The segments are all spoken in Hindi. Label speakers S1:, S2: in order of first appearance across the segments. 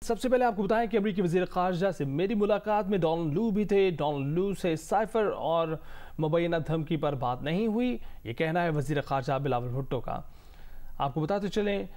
S1: सबसे पहले आपको बताएं कि अमेरिकी वज़ीर ख़ारजा से मेरी मुलाकात में डोनाल्ड लू भी थे। डोनाल्ड लू से साइफर और मुबैना धमकी पर बात नहीं हुई, ये कहना है वज़ीर ख़ारजा बिलावल भुट्टो का। आपको बताते चलें,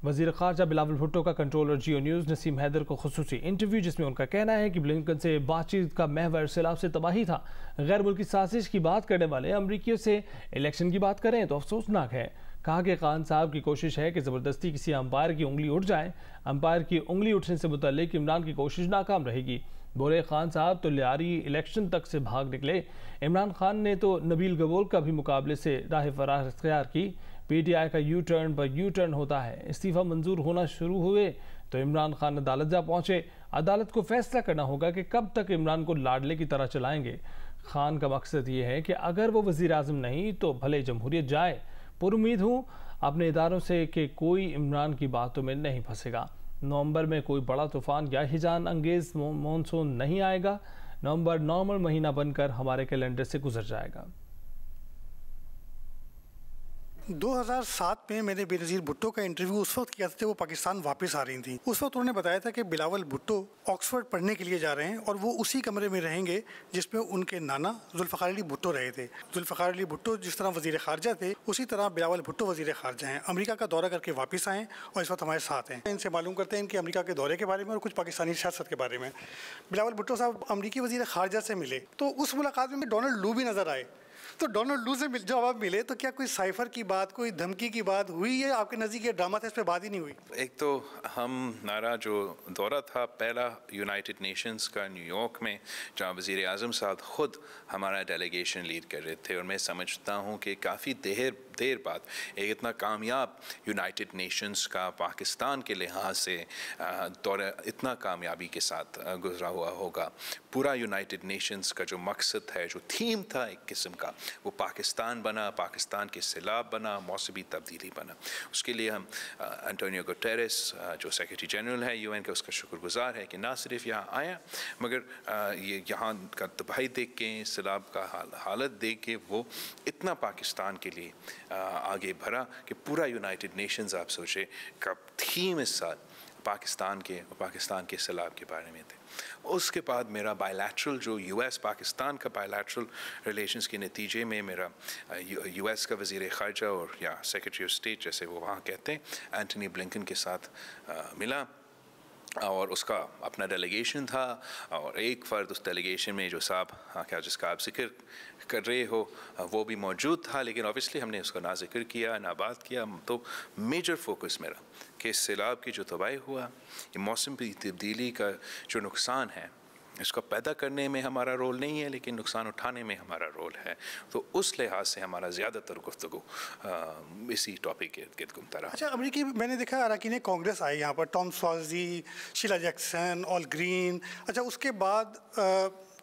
S1: वज़ीर ख़ारजा बिलावल भुट्टो का कंट्रोलर जियो न्यूज़ नसीम हैदर को खुसूसी इंटरव्यू, जिसमें उनका कहना है कि ब्लिंकन से बातचीत का महवर सैलाब से तबाही था। गैर मुल्की साजिश की बात करने वाले अमरीकियों से इलेक्शन की बात करें तो अफसोसनाक है। कहा कि खान साहब की कोशिश है कि ज़बरदस्ती किसी अंपायर की उंगली उठ जाए। अंपायर की उंगली उठने से मुतल्लिक इमरान की कोशिश नाकाम रहेगी। बोले खान साहब तो लियारी इलेक्शन तक से भाग निकले। इमरान खान ने तो नबील गबोल का भी मुकाबले से राह फरार इख्तियार की। पीटीआई का यू टर्न पर यू टर्न होता है। इस्तीफ़ा मंजूर होना शुरू हुए तो इमरान खान अदालत जा पहुंचे। अदालत को फैसला करना होगा कि कब तक इमरान को लाडले की तरह चलाएंगे। खान का मकसद ये है कि अगर वो वज़ीर आज़म नहीं तो भले जमहूरियत जाए। पुरुम्मीद हूँ अपने इदारों से कि कोई इमरान की बातों में नहीं फंसेगा। नवंबर में कोई बड़ा तूफ़ान या हिजान अंगेज मानसून नहीं आएगा। नवंबर नॉर्मल महीना बनकर हमारे कैलेंडर से गुजर जाएगा।
S2: 2007 में मैंने बेनज़ीर भुट्टो का इंटरव्यू उस वक्त किया था जब वो पाकिस्तान वापस आ रही थी। उस वक्त उन्होंने बताया था कि बिलावल भुट्टो ऑक्सफोर्ड पढ़ने के लिए जा रहे हैं और वो उसी कमरे में रहेंगे जिसमें उनके नाना जुल्फ़िकार अली भुट्टो रहे थे। जुल्फ़िकार अली भुट्टो जिस तरह वज़ीर ख़ारजा थे, उसी तरह बिलावल भुट्टो वज़ीर ख़ारजा हैं। अमेरिका का दौरा करके वापस आएँ और इस वक्त हमारे साथ हैं। इनसे मालूम करते हैं इनके अमेरिका के दौरे के बारे में और कुछ पाकिस्तानी सियासत के बारे में। बिलावल भुट्टो साहब अमेरिकी वज़ीर ख़ारजा से मिले तो उस मुलाकात में डोनाल्ड लू भी नज़र आए। तो डोनाल्ड लू से जब आप मिले तो क्या कोई साइफर की बात, कोई धमकी की बात हुई है? आपके नज़दीक ये ड्रामा था, इस पर बात ही नहीं हुई?
S3: एक तो हमारा जो दौरा था पहला यूनाइटेड नेशंस का न्यूयॉर्क में, जहाँ वज़ीर आज़म साहब ख़ुद हमारा डेलीगेशन लीड कर रहे थे, और मैं समझता हूँ कि काफ़ी देर बाद एक इतना कामयाब यूनाइटेड नेशंस का पाकिस्तान के लिहाज से दौरा इतना कामयाबी के साथ गुजरा हुआ होगा। पूरा यूनाइटेड नेशंस का जो मकसद है, जो थीम था एक किस्म का, वो पाकिस्तान बना, पाकिस्तान के सैलाब बना, मौसमी तब्दीली बना। उसके लिए हम एंटोनियो गुटेरेस जो सेक्रेटरी जनरल है यूएन का, उसका शुक्रगुजार है कि ना सिर्फ यहाँ आया मगर ये यहाँ का तबाही देख के, सैलाब का हालत देख के वो इतना पाकिस्तान के लिए आगे बढ़ा कि पूरा यूनाइटेड नेशंस आप सोचे कब थीम इस साल पाकिस्तान के सैलाब के बारे में थे। उसके बाद मेरा बायलैटरल जो यूएस पाकिस्तान का बायलैटरल रिलेशंस के नतीजे में मेरा यूएस का वज़ीर ख़ारजा और या सेक्रेटरी ऑफ स्टेट जैसे वो वहाँ कहते हैं, एंटनी ब्लिंकन के साथ मिला और उसका अपना डेलीगेशन था। और एक फ़र्द उस डेलीगेशन में जो साहब क्या जिसका आप जिक्र कर रहे हो वो भी मौजूद था, लेकिन ऑब्वियसली हमने उसका ना जिक्र किया ना बात किया। तो मेजर फोकस मेरा कि सैलाब की जो तबाही हुआ, ये मौसम की तब्दीली का जो नुकसान है, इसको पैदा करने में हमारा रोल नहीं है लेकिन नुकसान उठाने में हमारा रोल है। तो उस लिहाज से हमारा ज़्यादातर गुफ्तगू इसी टॉपिक के इर्द गिर्द घूमता रहा।
S2: अच्छा, अमेरिकी मैंने देखा अरकान कांग्रेस आए यहाँ पर, Tom Suozzi, Sheila Jackson, Al Green. अच्छा, उसके बाद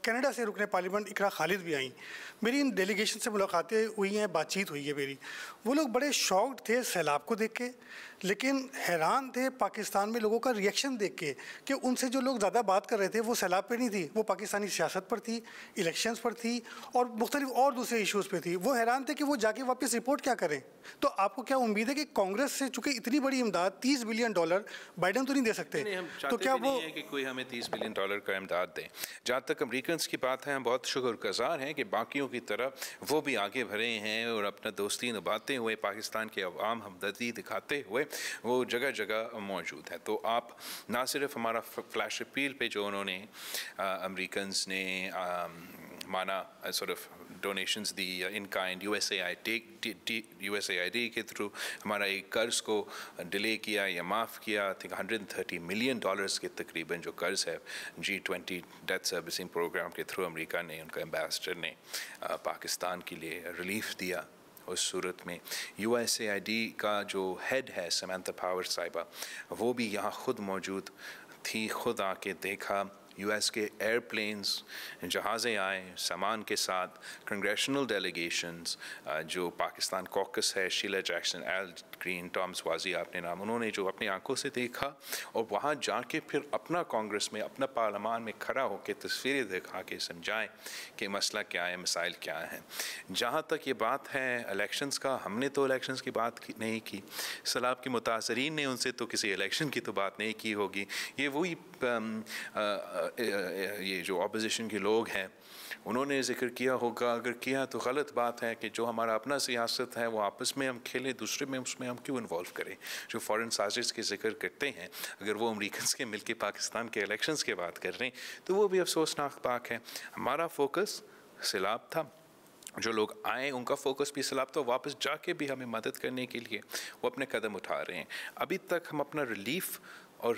S2: कनाडा से रुकने पार्लियामेंट इकरा खालिद भी आई। मेरी इन डेलीगेशन से मुलाकातें हुई हैं, बातचीत हुई है मेरी। वो लोग बड़े शॉक्ड थे सैलाब को देख के, लेकिन हैरान थे पाकिस्तान में लोगों का रिएक्शन देख के कि उनसे जो लोग ज़्यादा बात कर रहे थे वो सैलाब पे नहीं थी, वो पाकिस्तानी सियासत पर थी, इलेक्शंस पर थी और मुख्तलिफ और दूसरे इशूज़ पे थी। वो हैरान थे कि वो जाके वापस रिपोर्ट क्या करें। तो आपको क्या उम्मीद है कि कांग्रेस से चूँकि इतनी बड़ी इमदाद $30 बिलियन बाइडन तो नहीं दे सकते?
S3: तो क्या वो नहीं है कि कोई हमें $30 बिलियन का इमदाद दें। जहाँ तक अमरीकन की बात है, हम बहुत शुक्रगुजार हैं कि बाकियों की तरह वो भी आगे बढ़े हैं और अपना दोस्ती निभाते हुए पाकिस्तान के अवाम हमदर्दी दिखाते हुए वो जगह जगह मौजूद है। तो आप ना सिर्फ हमारा फ्लैश अपील पे जो उन्होंने अमेरिकन्स ने माना sort of donations the in kind, USAID के थ्रू हमारा एक कर्ज को डिले किया या माफ़ किया। आई थिंक $130 मिलियन के तकरीबन जो कर्ज है G20 डेट सर्विसिंग प्रोग्राम के थ्रू अमेरिका ने, उनका एम्बेसडर ने पाकिस्तान के लिए रिलीफ दिया। उस सूरत में यूएसएआईडी का जो हेड है समंथा पावर साहिबा, वो भी यहाँ ख़ुद मौजूद थी, ख़ुद आके देखा। यूएस के एयरप्लेन्स, जहाज़ें आए सामान के साथ, कंग्रेशनल डेलीगेशंस, जो पाकिस्तान कॉकस है, Sheila Jackson, Al Green, Tom Suozzi आपने नाम, उन्होंने जो अपनी आंखों से देखा और वहाँ जाके फिर अपना कांग्रेस में, अपना पार्लियामान में खड़ा होकर तस्वीरें दिखा के समझाएं कि मसला क्या है, मसाइल क्या है। जहाँ तक ये बात है इलेक्शंस का, हमने तो इलेक्शंस की बात नहीं की, सैलाब के मुतासरीन ने उनसे तो किसी इलेक्शन की तो बात नहीं की होगी। ये वही ये जो अपोजिशन के लोग हैं उन्होंने जिक्र किया होगा, अगर किया तो गलत बात है कि जो हमारा अपना सियासत है वो आपस में हम खेलें, दूसरे में उसमें हम क्यों इन्वॉल्व करें। जो फॉरेन साजिश के जिक्र करते हैं, अगर वो अमेरिकन के मिलके पाकिस्तान के इलेक्शंस के बात कर रहे हैं तो वो भी अफसोसनाक बात है। हमारा फोकस सैलाब था, जो लोग आए उनका फोकस भी सैलाब था, वापस जाके भी हमें मदद करने के लिए वो अपने कदम उठा रहे हैं। अभी तक हम अपना रिलीफ और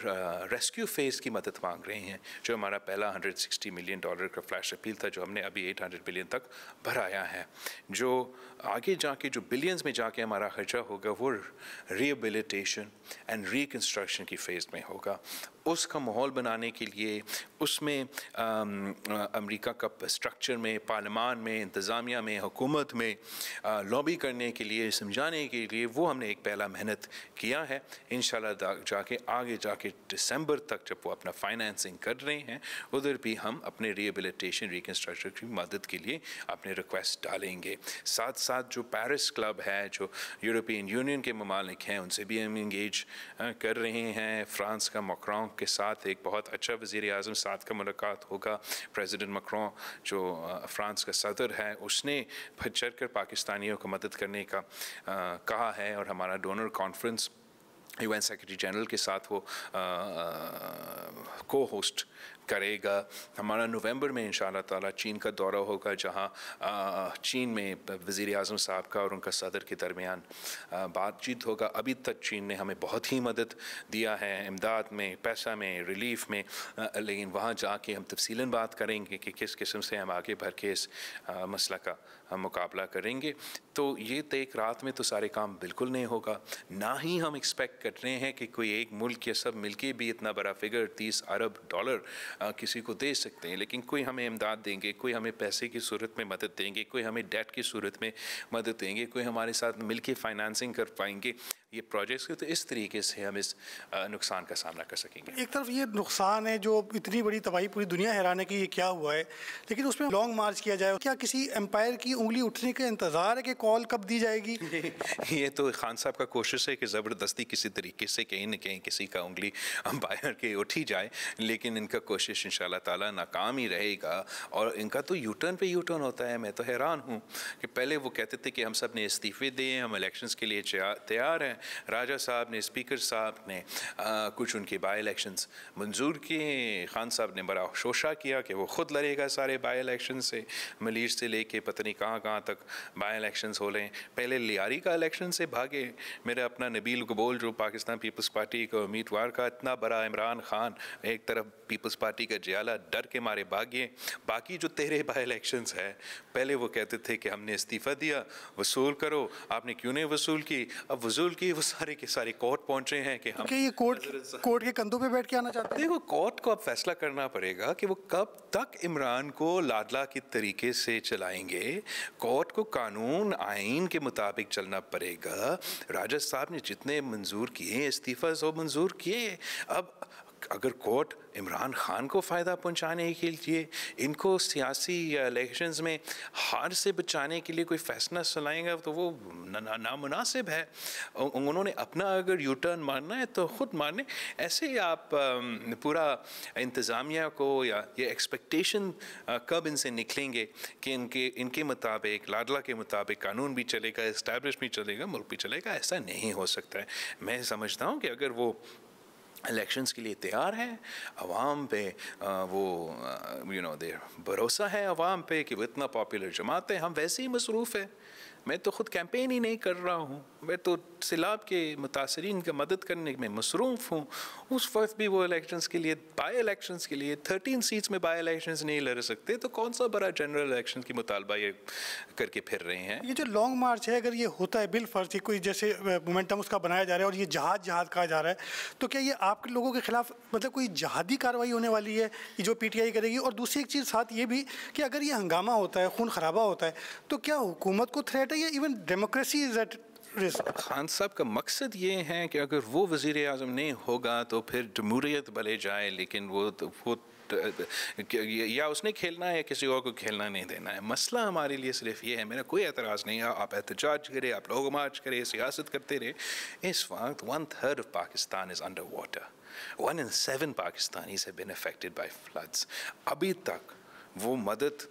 S3: रेस्क्यू फेज़ की मदद मांग रहे हैं। जो हमारा पहला $160 मिलियन का फ्लैश अपील था, जो हमने अभी 800 बिलियन तक भराया है, जो आगे जाके जो बिलियंस में जाके हमारा खर्चा होगा वो रिहेबिलिटेशन एंड रिकन्स्ट्रक्शन की फ़ेज़ में होगा। उसका माहौल बनाने के लिए उसमें अमेरिका का स्ट्रक्चर में, पार्लियामान में, इंतज़ामिया में, हुकूमत में लॉबी करने के लिए, समझाने के लिए वो हमने एक पहला मेहनत किया है। इंशाल्लाह जाके आगे जाके दिसंबर तक जब वो अपना फाइनेंसिंग कर रहे हैं, उधर भी हम अपने रिहेबिलिटेशन रिकन्स्ट्रक्शन की मदद के लिए अपने रिक्वेस्ट डालेंगे। साथ साथ जो पेरिस क्लब है, जो यूरोपियन यूनियन के ममालिक हैं, उनसे भी हम इंगेज कर रहे हैं। फ्रांस का मैक्रों के साथ एक बहुत अच्छा वज़ीर आज़म साथ का मुलाकात होगा। प्रेसिडेंट मैक्रों जो फ्रांस का सदर है, उसने चढ़ कर पाकिस्तानियों को मदद करने का कहा है और हमारा donor conference UN secretary general के साथ वो को होस्ट करेगा। हमारा नवंबर में इंशाअल्लाह ताला चीन का दौरा होगा, जहां चीन में वज़ीर आज़म साहब का और उनका सदर के दरमियान बातचीत होगा। अभी तक चीन ने हमें बहुत ही मदद दिया है, इमदाद में, पैसा में, रिलीफ में, लेकिन वहाँ जाके हम तफसीलन बात करेंगे कि किस किस्म से हम आगे बढ़ के इस मसला का मुकाबला करेंगे। तो ये तो एक रात में तो सारे काम बिल्कुल नहीं होगा, ना ही हम एक्सपेक्ट कर रहे हैं कि कोई एक मुल्क या सब मिलके भी इतना बड़ा फिगर $30 अरब किसी को दे सकते हैं। लेकिन कोई हमें इमदाद देंगे, कोई हमें पैसे की सूरत में मदद देंगे, कोई हमें डेट की सूरत में मदद देंगे, कोई हमारे साथ मिलके फाइनेंसिंग कर पाएंगे ये प्रोजेक्ट्स के। तो इस तरीके से हम इस नुकसान का सामना कर सकेंगे।
S2: एक तरफ ये नुकसान है जो इतनी बड़ी तबाही, पूरी दुनिया हैरान है कि ये क्या हुआ है, लेकिन उसमें लॉन्ग मार्च किया जाए। क्या किसी एम्पायर की उंगली उठने का इंतज़ार है कि कॉल कब दी जाएगी?
S3: ये तो खान साहब का कोशिश है कि ज़बरदस्ती किसी तरीके से कहीं न कहीं किसी का उंगली एम्पायर के उठी जाए, लेकिन इनका कोशिश इंशाल्लाह ताला नाकाम ही रहेगा। और इनका तो यूटर्न पे यूटर्न होता है। मैं तो हैरान हूँ कि पहले वो कहते थे कि हम सब ने इस्तीफ़े दिए, हम इलेक्शंस के लिए तैयार हैं। राजा साहब ने, स्पीकर साहब ने कुछ उनके बाई इलेक्शंस मंजूर किए। खान साहब ने बड़ा शोशा किया कि वो ख़ुद लड़ेगा सारे बाई इलेक्शन से, मलीर से लेके पता नहीं कहाँ तक बाई इलेक्शंस हो रहे हैं। पहले लियारी का इलेक्शन से भागे। मेरा अपना नबील कबूल जो पाकिस्तान पीपल्स पार्टी का उम्मीदवार का, इतना बड़ा इमरान खान एक तरफ पीपल्स पार्टी का जियाला, डर के मारे भागे। बाकी जो 13 बाई इलेक्शंस है, पहले वो कहते थे कि हमने इस्तीफ़ा दिया, वसूल करो, आपने क्यों नहीं वसूल की? अब वसूल की, वो सारे के सारे कोर्ट पहुंचे हैं कि हम
S2: ये कोर्ट के कंधों पे बैठ के आना चाहते हैं।
S3: देखो, कोर्ट को अब फैसला करना पड़ेगा कि वो कब तक इमरान को लाडला की तरीके से चलाएंगे। कोर्ट को कानून आइन के मुताबिक चलना पड़ेगा। राजा साहब ने जितने मंजूर किए इस्तीफ़ा सब मंजूर किए। अब अगर कोर्ट इमरान खान को फ़ायदा पहुंचाने के लिए, इनको सियासी इलेक्शंस में हार से बचाने के लिए कोई फ़ैसला सुनाएगा तो वो नामुनासिब है। उन्होंने अपना अगर यू टर्न मारना है तो ख़ुद मारने। ऐसे ही आप पूरा इंतज़ामिया को या ये एक्सपेक्टेशन कब इनसे निकलेंगे कि इनके मुताबिक, लाडला के मुताबिक कानून भी चलेगा, इस्टेब्लिश भी चलेगा, मुल्क भी चलेगा, ऐसा नहीं हो सकता है। मैं समझता हूँ कि अगर वो इलेक्शंस के लिए तैयार है, अवाम पे वो दे भरोसा है अवाम पे कि वो इतना पॉपुलर जमात है, हम वैसे ही मसरूफ़ है। मैं तो ख़ुद कैंपेन ही नहीं कर रहा हूँ, मैं तो सैलाब के मुतासरीन का मदद करने में मसरूफ़ हूँ। उस वक्त भी वो इलेक्शंस के लिए, बाई इलेक्शंस के लिए 13 सीट्स में बाई इलेक्शंस नहीं लड़ सकते, तो कौन सा बड़ा जनरल इलेक्शन की मुतालबा ये करके फिर रहे हैं।
S2: ये जो लॉन्ग मार्च है, अगर ये होता है बिल फर्ज कोई जैसे मोमेंटम उसका बनाया जा रहा है और ये जहाद कहा जा रहा है, तो क्या ये आपके लोगों के खिलाफ मतलब कोई जहादी कार्रवाई होने वाली है जो PTI करेगी? और दूसरी एक चीज़ साथ ये भी कि अगर ये हंगामा होता है, खून खराबा होता है, तो क्या हुकूमत को थ्रेट है या even democracy is at risk?
S3: Khan साहब का मकसद ये है कि अगर वो वज़ीर आज़म नहीं होगा तो फिर जमहूरियत भले जाए, लेकिन वो या उसने खेलना है या किसी और को खेलना नहीं देना है। मसला हमारे लिए सिर्फ ये है, मेरा कोई एतराज़ नहीं है, आप एहतजाज करें, आप लोग मार्च करें, सियासत करते रहे। इस वक्त 1/3 of Pakistan is under water. 1 in 7 Pakistanis have been affected by floods. अभी तक वो मदद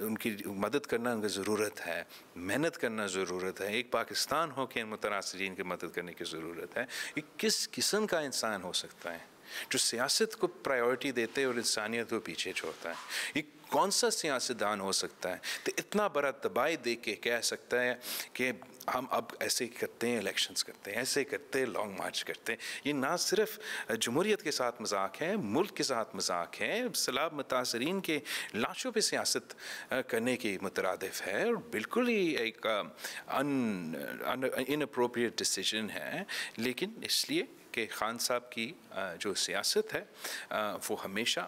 S3: उनकी मदद करना उनकी ज़रूरत है, मेहनत करना ज़रूरत है। एक पाकिस्तान हो के इन मुतनासिरीन की मदद करने की ज़रूरत है। ये किस किस्म का इंसान हो सकता है जो सियासत को प्रायोरिटी देते और इंसानियत को पीछे छोड़ता है? ये कौन सा सियासतदान हो सकता है तो इतना बड़ा तबाही दे के कह सकता है कि हम अब ऐसे करते हैं, इलेक्शंस करते हैं, ऐसे करते हैं, लॉन्ग मार्च करते हैं? ये ना सिर्फ जमहूरियत के साथ मजाक है, मुल्क के साथ मजाक है, सैलाब मुतासरीन के लाशों पे सियासत करने की मुतरादिफ है और बिल्कुल ही एक इनअप्रोप्रिएट डिसीजन है। लेकिन इसलिए कि खान साहब की जो सियासत है वो हमेशा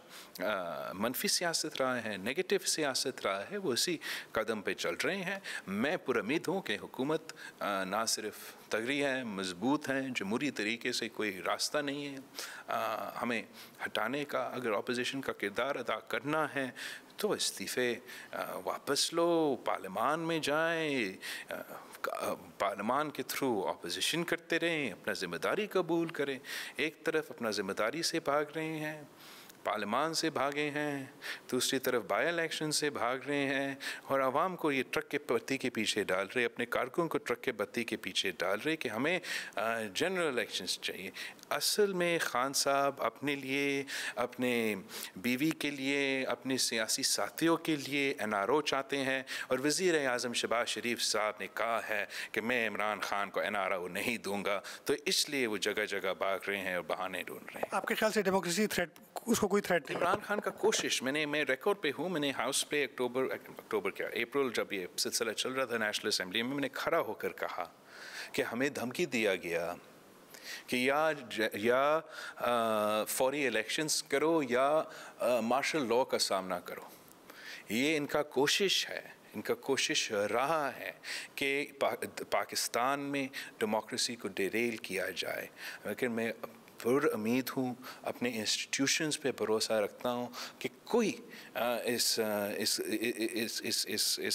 S3: मनफी सियासत रहा है, नेगेटिव सियासत रहा है, वो इसी कदम पे चल रहे हैं। मैं पुरुमीद हूँ कि हुकूमत ना सिर्फ तगड़ी है, मजबूत है, जमहूरी तरीके से कोई रास्ता नहीं है हमें हटाने का। अगर अपोजिशन का किरदार अदा करना है तो इस्तीफ़े वापस लो, पार्लियामान में जाएं, पार्लियामान के थ्रू अपोजिशन करते रहें, अपना ज़िम्मेदारी कबूल करें। एक तरफ अपना ज़िम्मेदारी से भाग रहे हैं, पार्लियामान से भागे हैं, दूसरी तरफ बाई इलेक्शन से भाग रहे हैं और आवाम को ये ट्रक के बत्ती के पीछे डाल रहे, अपने कारकुन को ट्रक के बत्ती के पीछे डाल रहे कि हमें जनरल इलेक्शंस चाहिए। असल में खान साहब अपने लिए, अपने बीवी के लिए, अपने सियासी साथियों के लिए NRO चाहते हैं और वज़ीर आज़म शहबाज शरीफ साहब ने कहा है कि मैं इमरान खान को NRO नहीं दूंगा, तो इसलिए वो जगह जगह भाग रहे हैं और बहाने ढूंढ रहे हैं।
S2: आपके ख्याल से डेमोक्रेसी थ्रेट, उसको कोई थ्रेट नहीं?
S3: इमरान खान का कोशिश, मैं रिकॉर्ड पे हूँ, मैंने हाउस पे अप्रैल जब ये सिलसिला चल रहा था नेशनल असेंबली में, मैंने खड़ा होकर कहा कि हमें धमकी दिया गया कि या फौरी इलेक्शंस करो या मार्शल लॉ का सामना करो। ये इनका कोशिश है, इनका कोशिश रहा है कि पाकिस्तान में डेमोक्रेसी को डिरेल किया जाए। लेकिन मैं उम्मीद हूँ, अपने इंस्टीट्यूशंस पे भरोसा रखता हूँ कि कोई इस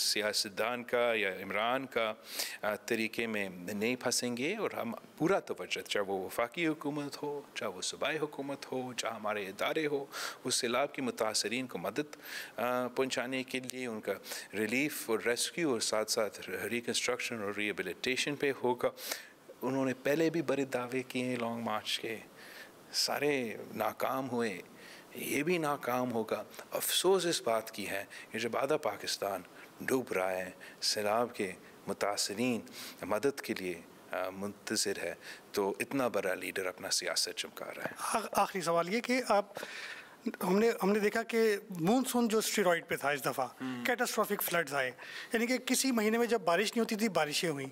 S3: सियासतदान का या इमरान का तरीके में नहीं फंसेंगे और हम पूरा तवज्जो, चाहे वो वफाकी हुकूमत हो, चाहे वो सूबाई हुकूमत हो, चाहे हमारे इदारे हो, उस सैलाब की मुतासरीन को मदद पहुँचाने के लिए उनका रिलीफ और रेस्क्यू और साथ साथ रिकन्स्ट्रक्शन और रिहेबिलिटेशन पे होगा। उन्होंने पहले भी बड़े दावे किए लॉन्ग मार्च के, सारे नाकाम हुए, ये भी नाकाम होगा। अफसोस इस बात की है कि जब आधा पाकिस्तान डूब रहा है, सैलाब के मुतासरीन मदद के लिए मुंतज़िर है, तो इतना बड़ा लीडर अपना सियासत चमका रहा है।
S2: आखिरी सवाल ये कि आप हमने देखा कि मूनसून जो स्टेरॉइड पे था इस दफ़ा, कैटास्ट्रॉफिक फ्लड्स आए, यानी कि किसी महीने में जब बारिश नहीं होती थी बारिशें हुई।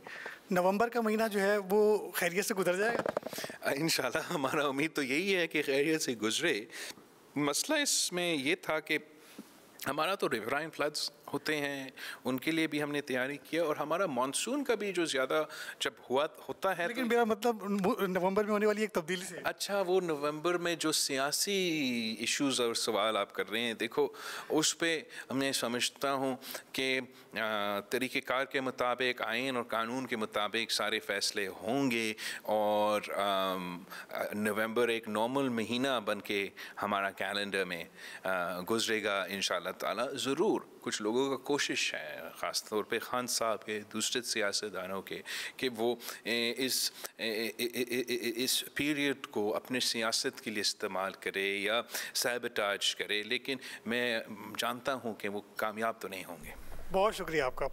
S2: नवंबर का महीना जो है वो खैरियत से गुजर जाएगा
S3: इंशाल्लाह। हमारा उम्मीद तो यही है कि खैरियत से गुजरे। मसला इसमें ये था कि हमारा तो रिवराइन फ्लड्स होते हैं, उनके लिए भी हमने तैयारी किया और हमारा मानसून का भी जो ज़्यादा जब होता है,
S2: लेकिन मेरा मतलब नवंबर में होने वाली एक तब्दीली से।
S3: अच्छा, वो नवंबर में जो सियासी इश्यूज़ और सवाल आप कर रहे हैं, देखो उस पर मैं समझता हूँ कि तरीक़ेकार के मुताबिक, आइन और कानून के मुताबिक सारे फ़ैसले होंगे और नवंबर एक नॉर्मल महीना बन के हमारा कैलेंडर में गुजरेगा इंशाअल्लाह ताला। ज़रूर कुछ लोगों का कोशिश है, ख़ास तौर पे खान साहब के, दूसरे सियासतदानों के, कि वो इस पीरियड को अपने सियासत के लिए इस्तेमाल करे या सैबोटाज करे, लेकिन मैं जानता हूँ कि वो कामयाब तो नहीं होंगे।
S2: बहुत शुक्रिया आपका।